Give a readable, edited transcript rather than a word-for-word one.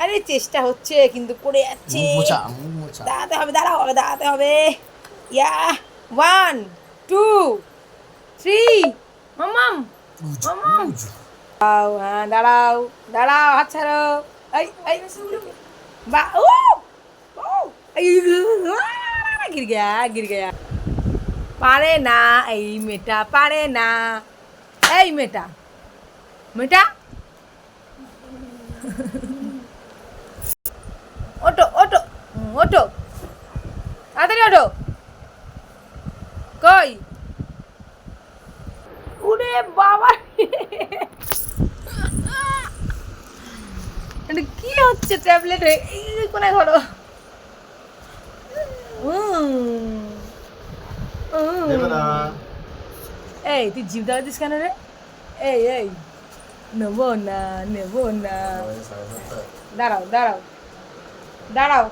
আরে চেষ্টা হচ্ছে কিন্তু পড়ে যাচ্ছে। দাঁড়াতে হবে, দাঁড়াতে হবে। ইয়া, 1 2 3। মামাম মামাম দাঁড়াও, হ্যাঁ দাঁড়াও, দাঁড়াও, হাত ছাড়ো। এই এই বা ও ও এই, गिर गया गिर गया। পারে না, এই মেয়েটা পারে না। এই মেয়েটা, মেয়েটা ওটো ওটো ওটো, তাড়াতাড়ি ওটো। কই, উরে বাবা, এটা কি হচ্ছে? ট্যাবলেট হয়ে এই কোনায় ধরো। উম, উম। এই তুই জিভ দাঁড়াতিস কেন রে? এই এই, নেবো না, নেবো না। দাঁড়াও দাঁড়াও দাঁড়াও।